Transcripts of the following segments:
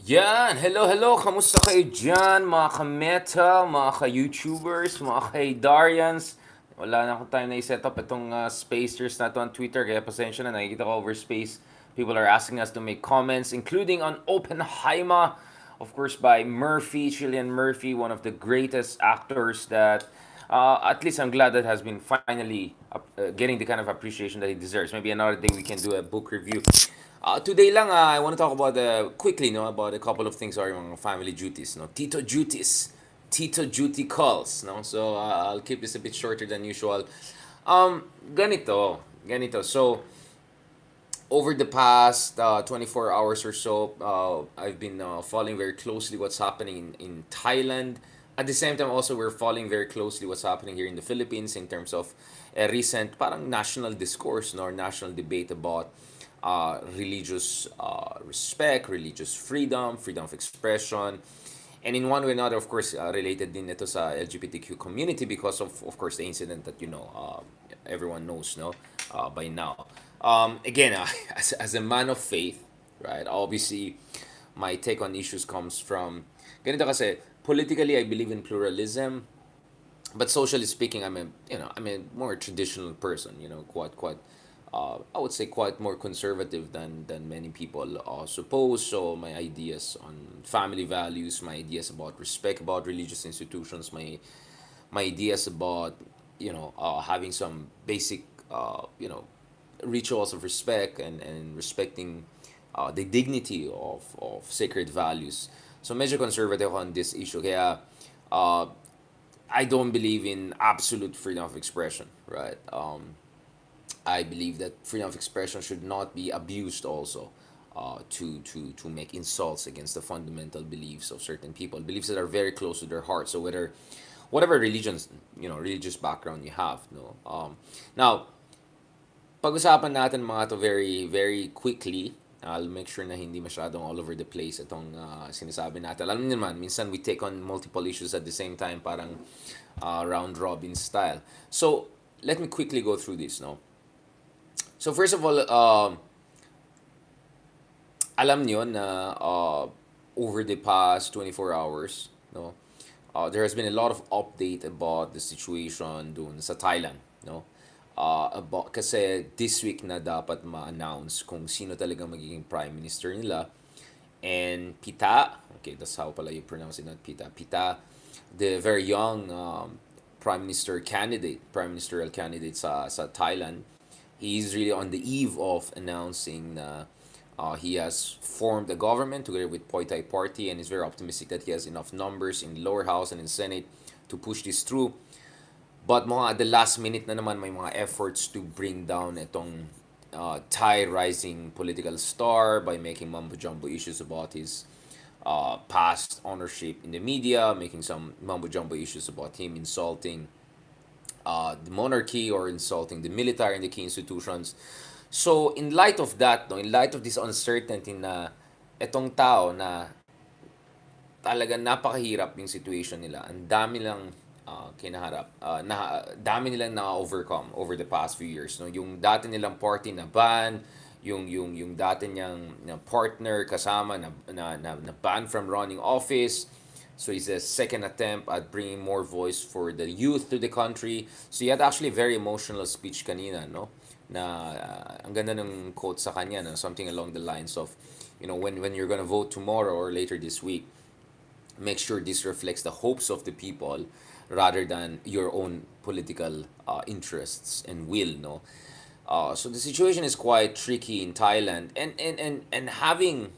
Yan! Hello, hello! Kamusta kayo dyan, mga ka-meta, mga ka-YouTubers, mga ka-Darians? Wala na akong time na i-set up itong spacers na to on Twitter, kaya pasensya na, nakikita ko over space. People are asking us to make comments, including on Oppenheimer, of course, by Murphy, Cillian Murphy, one of the greatest actors that at least I'm glad that has been finally getting the kind of appreciation that he deserves. Maybe another day we can do a book review. Today lang, I want to talk about quickly, no, about a couple of things or yung family duties, no, Tito duties, Tito duty calls, no. So I'll keep this a bit shorter than usual. Ganito. So over the past 24 hours or so, I've been following very closely what's happening in Thailand. At the same time, also, we're following very closely what's happening here in the Philippines in terms of a recent parang national discourse, no, or national debate about religious respect, religious freedom, freedom of expression. And in one way or another, of course, related din ito sa LGBTQ community because of course, the incident that, everyone knows, no, by now. Again, as a man of faith, right, obviously, my take on issues comes from, ganito kasi, politically, I believe in pluralism, but socially speaking, I'm a more traditional person. Quite, I would say quite more conservative than many people suppose. So my ideas on family values, my ideas about respect about religious institutions, my ideas about having some basic rituals of respect and respecting the dignity of sacred values. So medyo conservative on this issue. Kaya uh, I don't believe in absolute freedom of expression, right? I believe that freedom of expression should not be abused also to make insults against the fundamental beliefs of certain people, beliefs that are very close to their heart. So whatever religions, religious background you have, no. Now, pag-usapan natin mga to very, very quickly. I'll make sure na hindi masyadong all over the place itong sinasabi natin. Alam niyo naman, minsan we take on multiple issues at the same time, parang round robin style. So, let me quickly go through this, no? So, first of all, alam niyo na over the past 24 hours, no, there has been a lot of update about the situation dun sa Thailand, no? About, kasi this week na dapat ma-announce kung sino talaga magiging prime minister nila. And Pita, okay, that's how pala you pronounce it, not Pita. Pita, the very young prime ministerial candidate sa Thailand, he's really on the eve of announcing na he has formed a government together with Poi Thai Party, and is very optimistic that he has enough numbers in lower house and in Senate to push this through. But mga at the last minute na naman, may mga efforts to bring down itong Thai rising political star by making mumbo jumbo issues about his past ownership in the media, making some mumbo jumbo issues about him insulting the monarchy or insulting the military and the key institutions. So in light of that, no, in light of this uncertainty na etong tao na talagang napakahirap yung situation nila. Ang dami lang kinaharap. Dami nilang na-overcome over the past few years. No? Yung dati nilang party na ban, yung dati niyang partner kasama na ban from running office. So it's a second attempt at bringing more voice for the youth to the country. So he had actually a very emotional speech kanina, no? Na ang ganda ng quote sa kanya, no? Something along the lines of, when you're gonna vote tomorrow or later this week, make sure this reflects the hopes of the people rather than your own political interests and will, no. So the situation is quite tricky in Thailand, and having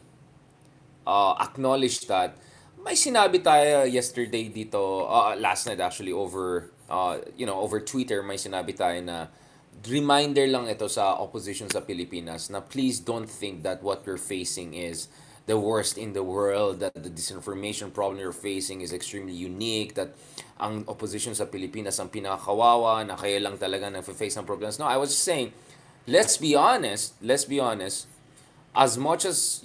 acknowledged that, may sinabi tayo yesterday dito, last night actually, over Twitter, may sinabi tayo na reminder lang ito sa opposition sa Pilipinas na please don't think that what we're facing is the worst in the world, that the disinformation problem you're facing is extremely unique, that ang opposition sa Pilipinas ang pinakakawawa, na kayo lang talaga nag-face ng problems. No, I was just saying, let's be honest, as much as,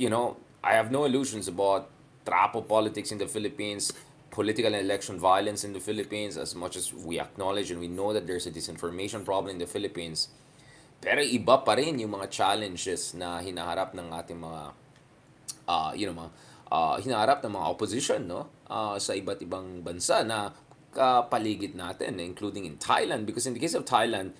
I have no illusions about trapo politics in the Philippines, political and election violence in the Philippines, as much as we acknowledge and we know that there's a disinformation problem in the Philippines, pero iba pa rin yung mga challenges na hinaharap ng ating mga hinaharap ng mga opposition, no? Sa iba't ibang bansa na kapaligid natin, including in Thailand. Because in the case of Thailand,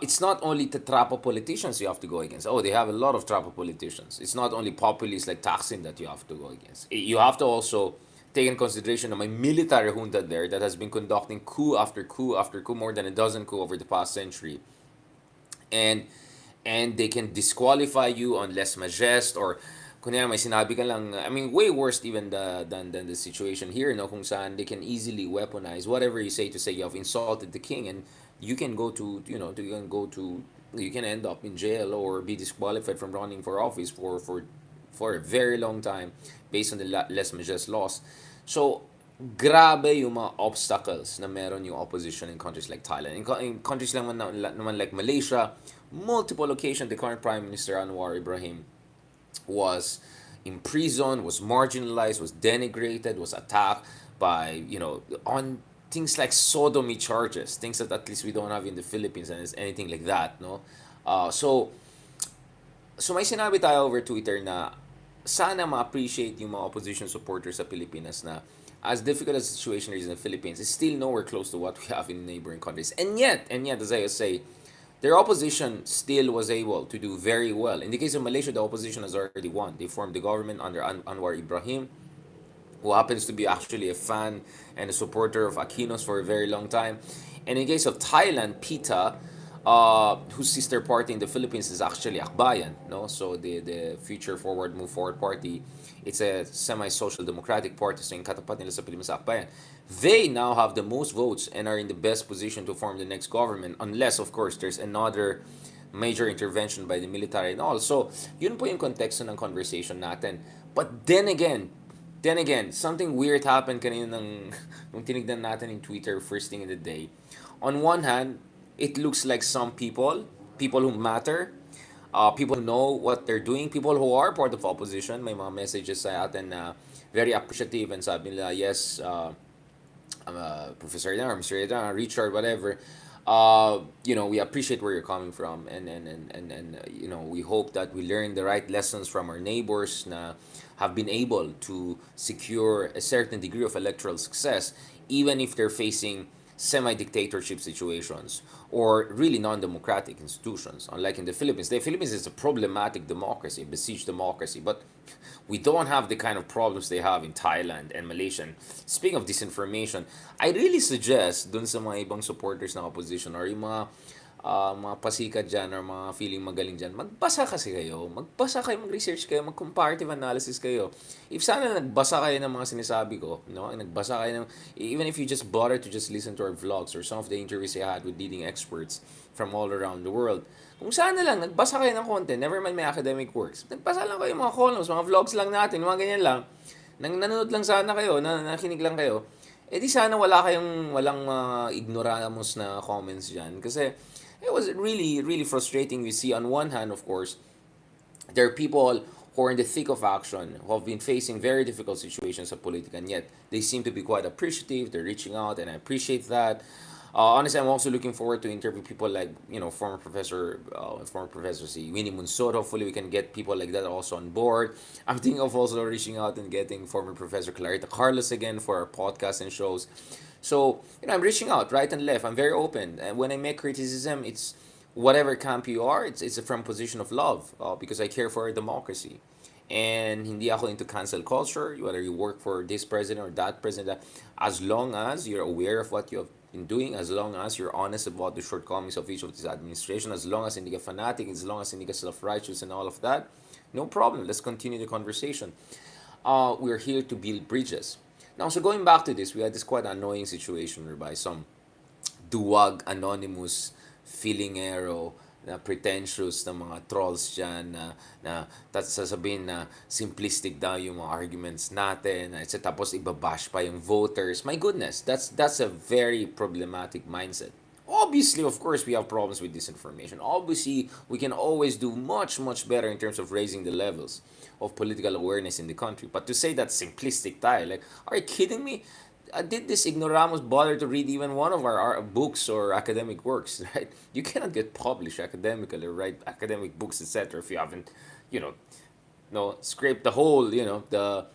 it's not only the trap of politicians you have to go against. Oh, they have a lot of trap of politicians. It's not only populists like Thaksin that you have to go against. You have to also take in consideration my military junta there that has been conducting coup after coup after coup, more than a dozen coup over the past century, and they can disqualify you on less majest, or kunya may sinabi ka lang, I mean, way worse even than the situation here, no, kung saan they can easily weaponize whatever you say to say you have insulted the king, and you can go to, you can end up in jail or be disqualified from running for office for a very long time based on the less majest laws. So grabe yung mga obstacles na meron yung opposition in countries like Thailand. In countries lang naman like Malaysia, multiple occasions the current Prime Minister Anwar Ibrahim was imprisoned, was marginalized, was denigrated, was attacked by, on things like sodomy charges, things that at least we don't have in the Philippines and it's anything like that, no? So may sinabi tayo over Twitter na sana ma-appreciate yung mga opposition supporters sa Pilipinas na as difficult as the situation is in the Philippines, it's still nowhere close to what we have in neighboring countries. And yet, as I say, their opposition still was able to do very well. In the case of Malaysia, the opposition has already won. They formed the government under Anwar Ibrahim, who happens to be actually a fan and a supporter of Aquinos for a very long time. And in the case of Thailand, PITA, whose sister party in the Philippines is actually Akbayan, no? So the Future Forward Move Forward Party, it's a semi-social democratic party, so yung katapat nila sa Pilipinas Akbayan. They now have the most votes and are in the best position to form the next government, unless of course there's another major intervention by the military and all. So, yun po yung konteksto ng conversation natin. But then again, something weird happened kanina nung tinignan natin in Twitter first thing in the day. On one hand, it looks like some people who matter, people who know what they're doing, people who are part of opposition, may mga messages sa atin na very appreciative and sabi nila, yes, Professor Eden or Mr. Eden, Richard, whatever, we appreciate where you're coming from, and we hope that we learn the right lessons from our neighbors na have been able to secure a certain degree of electoral success, even if they're facing semi-dictatorship situations or really non-democratic institutions. Unlike in the Philippines is a problematic democracy, a besieged democracy, but we don't have the kind of problems they have in Thailand and Malaysia. And speaking of disinformation, I really suggest dun sa mga ibang supporters ng opposition or yung mga pasikat dyan or mga feeling magaling dyan, magbasa kayo, mag-research kayo, mag-comparative analysis kayo. If sana nagbasa kayo ng mga sinasabi ko, no? Nagbasa kayo ng, even if you just bother to just listen to our vlogs or some of the interviews I had with leading experts from all around the world, kung sana lang, nagbasa kayo ng content, never mind may academic works, nagbasa lang kayo mga columns, mga vlogs lang natin, mga ganyan lang, nanonood lang sana kayo, nakinig lang kayo, di sana walang ignoramus na comments dyan. Kasi, it was really, really frustrating. We see on one hand, of course, there are people who are in the thick of action, who have been facing very difficult situations of politics, and yet they seem to be quite appreciative. They're reaching out, and I appreciate that. Honestly, I'm also looking forward to interview people like, former professor si Winnie Munsot. Hopefully, we can get people like that also on board. I'm thinking of also reaching out and getting former Professor Clarita Carlos again for our podcast and shows. So, I'm reaching out right and left. I'm very open. And when I make criticism, it's whatever camp you are, it's from a position of love, because I care for our democracy. And hindi ako into cancel culture, whether you work for this president or that president, as long as you're aware of what you have been doing, as long as you're honest about the shortcomings of each of this administration, as long as hindi ka fanatic, as long as hindi ka self-righteous and all of that, no problem. Let's continue the conversation. We're here to build bridges. Now, so going back to this, we had this quite annoying situation whereby some duwag, anonymous, feelingero, na pretentious na mga trolls dyan na sasabihin na simplistic daw yung mga arguments natin, tapos ibabash pa yung voters. My goodness, that's a very problematic mindset. Obviously, of course, we have problems with disinformation. Obviously, we can always do much, much better in terms of raising the levels of political awareness in the country. But to say that simplistic tayo, like, are you kidding me? Did this ignoramus bother to read even one of our books or academic works, right? You cannot get published academically or write academic books, etc. if you haven't, you know, no, scrape the whole, the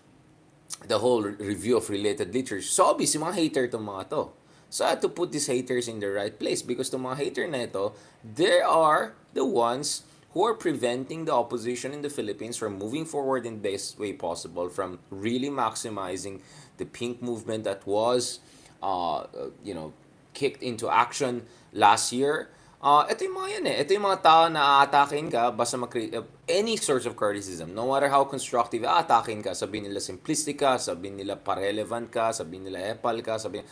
whole review of related literature. So obviously, mga hater to mga to. So I had to put these haters in the right place because to mga hater na ito, they are the ones who are preventing the opposition in the Philippines from moving forward in the best way possible, from really maximizing the pink movement that was, uh, you know, kicked into action last year. Ito yung mga yan eh. Ito yung mga tao na aatakin ka basta any source of criticism, no matter how constructive, aatakin ka. Sabihin nila simplistic ka, sabihin nila parelevant ka, sabihin nila epal ka, sabihin...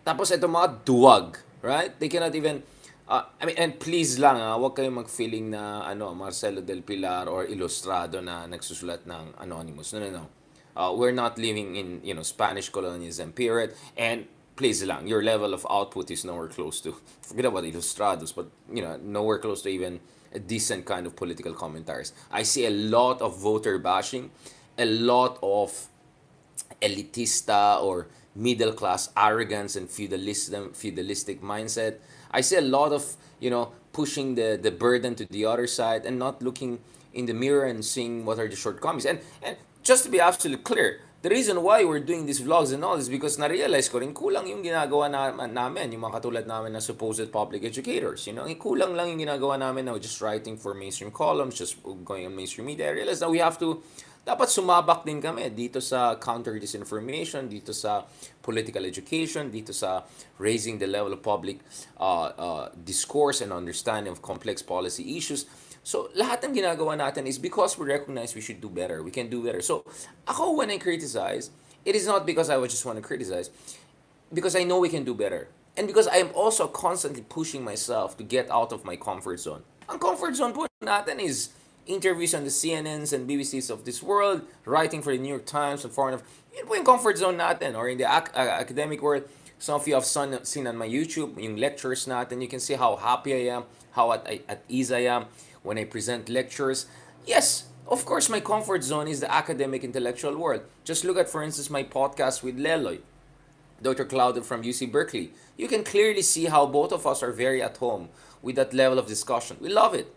tapos ito mga duwag, right? They cannot even... I mean, and please lang, huwag kayong mag-feeling na Marcelo Del Pilar or Ilustrado na nagsusulat ng Anonymous. No, no, no. We're not living in, Spanish colonialism period. And please lang, your level of output is nowhere close to, forget about Ilustrados, but, nowhere close to even a decent kind of political commentaries. I see a lot of voter bashing, a lot of elitista or middle class arrogance and feudalistic mindset. I see a lot of pushing the burden to the other side and not looking in the mirror and seeing what are the shortcomings. And just to be absolutely clear, the reason why we're doing these vlogs and all is because na-realize ko rin kulang yung ginagawa namin, yung mga katulad namin na supposed public educators. Kulang lang yung ginagawa namin na just writing for mainstream columns, just going on mainstream media. I realized that we have to dapat sumabak din kami dito sa counter disinformation, dito sa political education, dito sa raising the level of public discourse and understanding of complex policy issues. So, lahat ng ginagawa natin is because we recognize we should do better. We can do better. So, ako when I criticize, it is not because I just want to criticize, because I know we can do better. And because I am also constantly pushing myself to get out of my comfort zone. Ang comfort zone po natin is interviews on the CNNs and BBCs of this world, writing for the New York Times and foreign. Yun po yung comfort zone natin. Or in the academic world, some of you have seen on my YouTube, yung lectures natin, you can see how happy I am, how at ease I am when I present lectures. Yes, of course, my comfort zone is the academic intellectual world. Just look at, for instance, my podcast with Leloy, Dr. Claudio from UC Berkeley. You can clearly see how both of us are very at home with that level of discussion. We love it.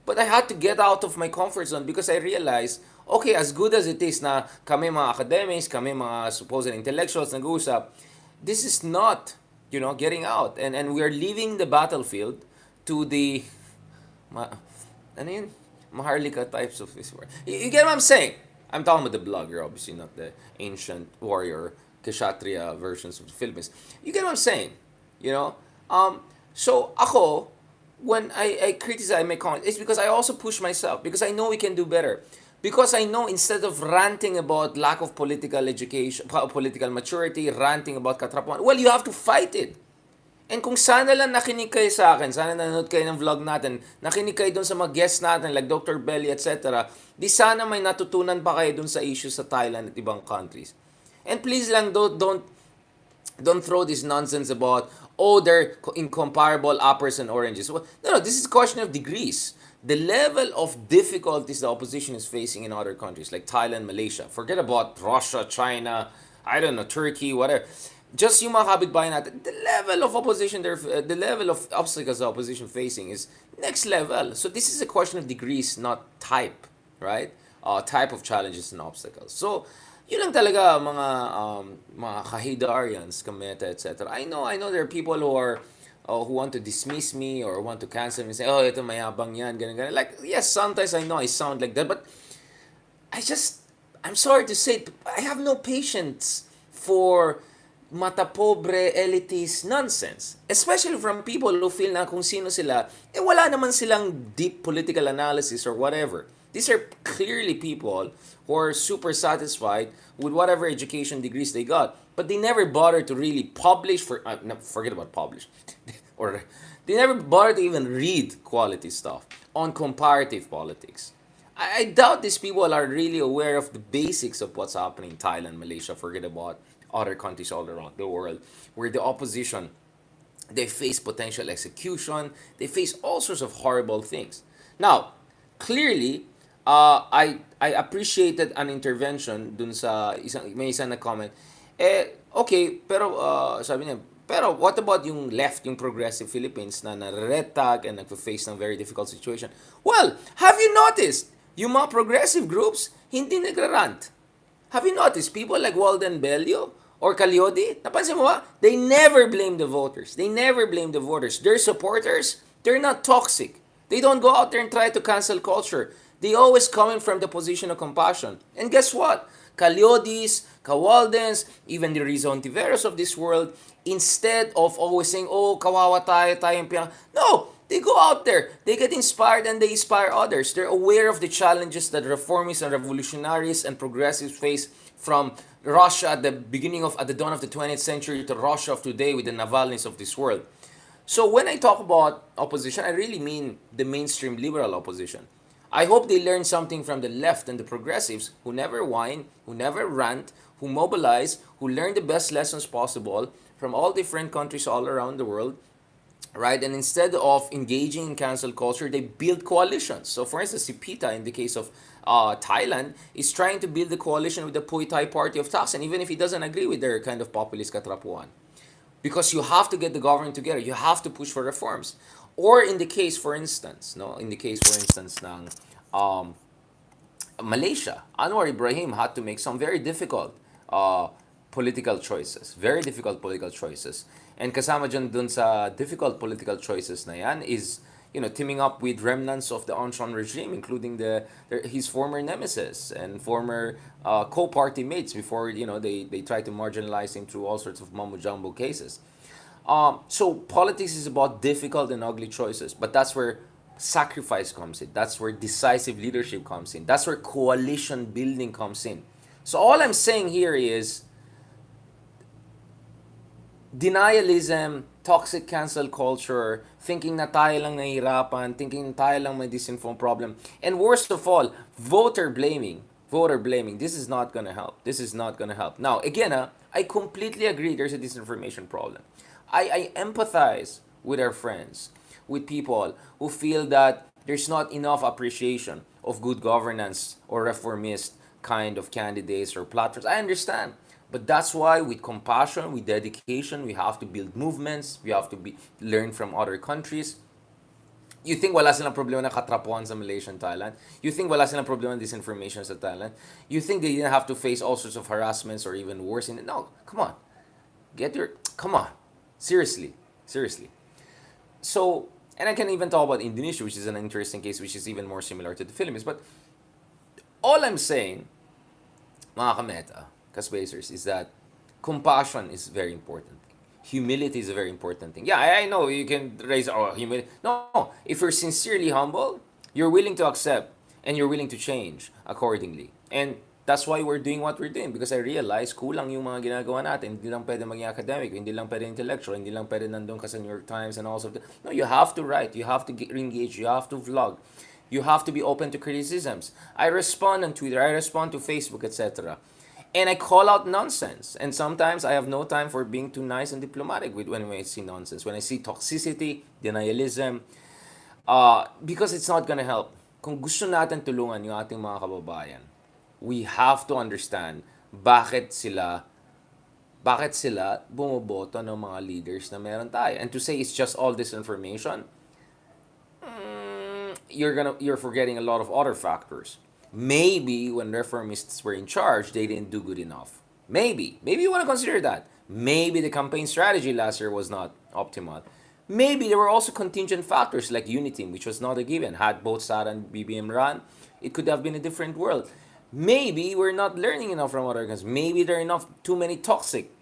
But I had to get out of my comfort zone because I realized, okay, as good as it is na kami mga academics, kami mga supposed intellectuals nag-uusap, this is not, getting out. And we are leaving the battlefield to the, ano yun? Maharlika types of this word. You get what I'm saying? I'm talking about the blogger, obviously, not the ancient warrior, Kshatriya versions of the Philippines. You get what I'm saying? So ako, when I criticize my comments, it's because I also push myself, because I know we can do better. Because I know instead of ranting about lack of political education, political maturity, ranting about katrapuan, well, you have to fight it. And kung sana lang nakinig kayo sa akin, sana nanonood kayo ng vlog natin, nakinig kayo dun sa mga guests natin like Dr. Belly, etc., di sana may natutunan pa kayo dun sa issues sa Thailand at ibang countries. And please lang, don't throw this nonsense about, they're incomparable apples and oranges. Well, no, this is a question of degrees. The level of difficulties the opposition is facing in other countries like Thailand, Malaysia. Forget about Russia, China, I don't know, Turkey, whatever. Just yung mga kapitbahay natin, the level of the level of obstacles the opposition facing is next level. So this is a question of degrees, not type, right? Type of challenges and obstacles. So, yun lang talaga mga kahidarians, Kameta, etc. I know there are people who want to dismiss me or want to cancel me, say, ito mayabang yan, ganun. Like, yes, sometimes I know I sound like that, but I'm sorry to say, I have no patience for mata pobre, elitist nonsense. Especially from people who feel na kung sino sila, wala naman silang deep political analysis or whatever. These are clearly people who are super satisfied with whatever education degrees they got, but they never bother to really publish forget about publish, or they never bother to even read quality stuff on comparative politics. I doubt these people are really aware of the basics of what's happening in Thailand, Malaysia, forget about other countries all around the world, where the opposition, they face potential execution, they face all sorts of horrible things. Now, clearly, I appreciated an intervention dun sa may isang na comment. Okay, pero sabi niya, pero what about yung left, yung progressive Philippines na nare-red tag and nagfa-face ng very difficult situation? Well, have you noticed? Yung mga progressive groups, hindi nagrarant. Have you noticed people like Walden Bello or Calyodi? Napansin mo ba? They never blame the voters. They never blame the voters. Their supporters, they're not toxic. They don't go out there and try to cancel culture. They always coming from the position of compassion. And guess what? Calyodis, Kawaldens, even the Rizzo Ontiveros of this world, instead of always saying, oh, kawawa tayo, tayong piyang. No, they go out there, they get inspired, and they inspire others. They're aware of the challenges that reformists and revolutionaries and progressives face, from Russia at the dawn of the 20th century to Russia of today with the Navalny's of this world. So when I talk about opposition, I really mean the mainstream liberal opposition. I hope they learn something from the left and the progressives who never whine, who never rant, who mobilize, who learn the best lessons possible from all different countries all around the world, right? And instead of engaging in cancel culture, they build coalitions. So, for instance, si PITA, in the case of Thailand, is trying to build a coalition with the Pheu Thai Party of Thaksin, even if he doesn't agree with their kind of populist katrapuan. Because you have to get the government together. You have to push for reforms. Or in the case, for instance, no, in the case, for instance, ng um, Malaysia, Anwar Ibrahim had to make some very difficult uh, political choices. Very difficult political choices. And kasama dun sa difficult political choices na yan is, teaming up with remnants of the Aung San regime, including his former nemesis and former co-party mates before, they try to marginalize him through all sorts of mumbo jumbo cases. So politics is about difficult and ugly choices, but that's where sacrifice comes in. That's where decisive leadership comes in. That's where coalition building comes in. So all I'm saying here is denialism, toxic cancel culture, thinking na tayo lang nahihirapan, thinking na tayo lang may disinform problem, and worst of all, voter blaming. Voter blaming. This is not gonna help. This is not gonna help. Now, again, I completely agree there's a disinformation problem. I empathize with our friends, with people who feel that there's not enough appreciation of good governance or reformist kind of candidates or platforms. I understand. But that's why with compassion, with dedication, we have to build movements, we have to learn from other countries. You think wala silang problema na katrapuan sa Malaysia and Thailand? You think wala silang problema ng disinformation sa Thailand? You think they didn't have to face all sorts of harassments or even worse? No, come on. Come on. Seriously. Seriously. So, and I can even talk about Indonesia, which is an interesting case, which is even more similar to the Philippines. But all I'm saying, mga kameta, Kaspacers, is that compassion is very important. Humility is a very important thing. Yeah, I know you can raise humility. No, if you're sincerely humble, you're willing to accept and you're willing to change accordingly. And that's why we're doing what we're doing, because I realize kulang yung mga ginagawa natin. Hindi lang pwede maging academic, hindi lang pwede intellectual, hindi lang pwede nandun ka sa New York Times and all of that. No, you have to write, you have to engage, you have to vlog, you have to be open to criticisms. I respond on Twitter, I respond to Facebook, etc. And I call out nonsense. And sometimes I have no time for being too nice and diplomatic with when I see nonsense, when I see toxicity, denialism, because it's not gonna help. Kung gusto natin tulungan yung ating mga kababayan, we have to understand bakit sila bumoboto ng mga leaders na meron tayo. And to say it's just all this information, you're forgetting a lot of other factors. Maybe when reformists were in charge, they didn't do good enough. Maybe you want to consider that. Maybe the campaign strategy last year was not optimal. Maybe there were also contingent factors like Uniteam, which was not a given. Had both Sara and BBM run, it could have been a different world. Maybe we're not learning enough from other guys. Maybe there are too many toxic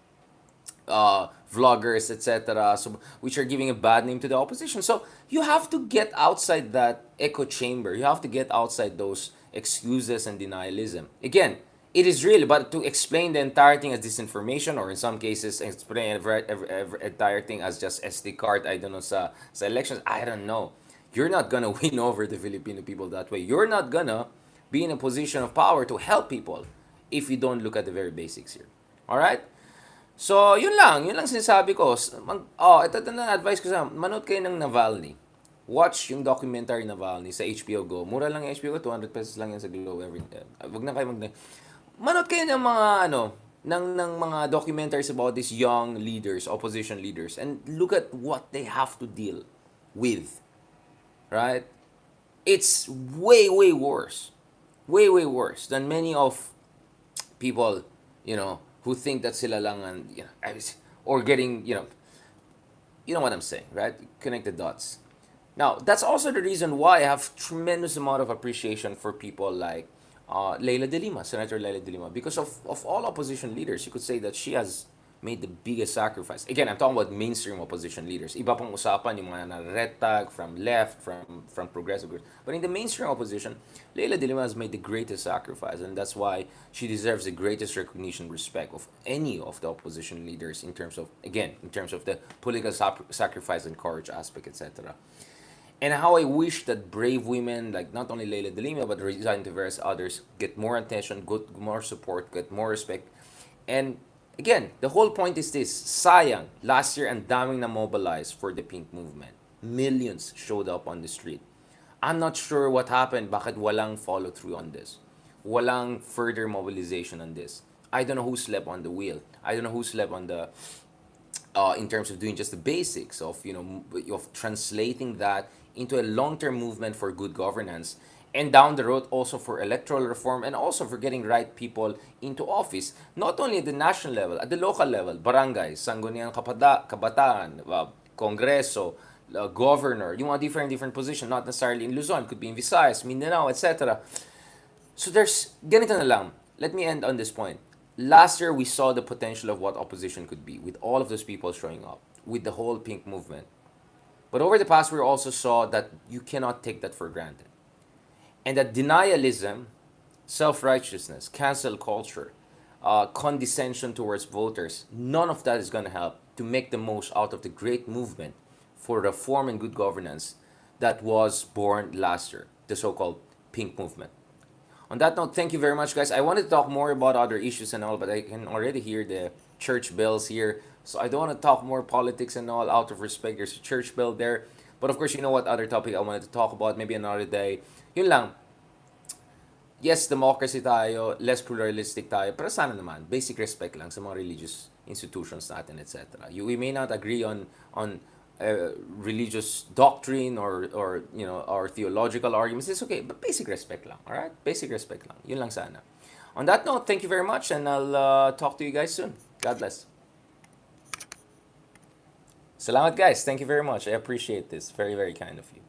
vloggers, etc., so, which are giving a bad name to the opposition. So you have to get outside that echo chamber. You have to get outside those excuses and denialism. Again, it is real, but to explain the entire thing as disinformation, or in some cases, explain every entire thing as just SD card, I don't know, sa elections, I don't know. You're not gonna win over the Filipino people that way. You're not gonna be in a position of power to help people if you don't look at the very basics here. Alright? So, yun lang sinasabi ko. Ito na advice ko sa, manood kayo ng Navalny. Watch yung documentary Navalny sa HBO Go. Mura lang yung HBO Go, 200 pesos lang yan sa Globe every day. Wag na kayo manood kayo ng mga ng mga documentaries about these young leaders, opposition leaders, and look at what they have to deal with. Right? It's way worse. way way worse than many of people, who think that sila lang and or getting, you know what I'm saying, right? Connect the dots. Now, that's also the reason why I have tremendous amount of appreciation for people like Leila de Lima, Senator Leila de Lima, because of all opposition leaders, you could say that she has made the biggest sacrifice. Again, I'm talking about mainstream opposition leaders. Iba pang usapan yung mga naretag from left, from progressive groups. But in the mainstream opposition, Leila de Lima has made the greatest sacrifice, and that's why she deserves the greatest recognition, respect of any of the opposition leaders in terms of, again, in terms of the political sacrifice and courage aspect, etc. And how I wish that brave women like not only Leila de Lima but Rizal Tiveras, others get more attention, get more support, get more respect. And again, the whole point is this: sayang, last year ang daming na mobilized for the pink movement. Millions showed up on the street. I'm not sure what happened. Bakit walang follow through on this? Walang further mobilization on this. I don't know who slept on the wheel. I don't know who slept on the in terms of doing just the basics of of translating that into a long-term movement for good governance, and down the road also for electoral reform, and also for getting right people into office, not only at the national level, at the local level, barangay, sangguniang kabataan, kongreso, governor, yung mga different position, not necessarily in Luzon, could be in Visayas, Mindanao, etc. So there's ganito na lang. Let me end on this point. Last year we saw the potential of what opposition could be with all of those people showing up, with the whole pink movement. But over the past, we also saw that you cannot take that for granted. And that denialism, self righteousness, cancel culture, condescension towards voters, none of that is going to help to make the most out of the great movement for reform and good governance that was born last year, the so called pink movement. On that note, thank you very much, guys. I wanted to talk more about other issues and all, but I can already hear the church bells here. So I don't want to talk more politics and all out of respect. There's a church bell there. But of course, you know what other topic I wanted to talk about? Maybe another day. Yun lang. Yes, democracy tayo, less pluralistic tayo, pero sana naman, basic respect lang sa mga religious institutions natin, etc. We may not agree on religious doctrine or our theological arguments. It's okay, but basic respect lang, all right? Basic respect lang. Yun lang sana. On that note, thank you very much, and I'll talk to you guys soon. God bless. Salamat, guys. Thank you very much. I appreciate this. Very, very kind of you.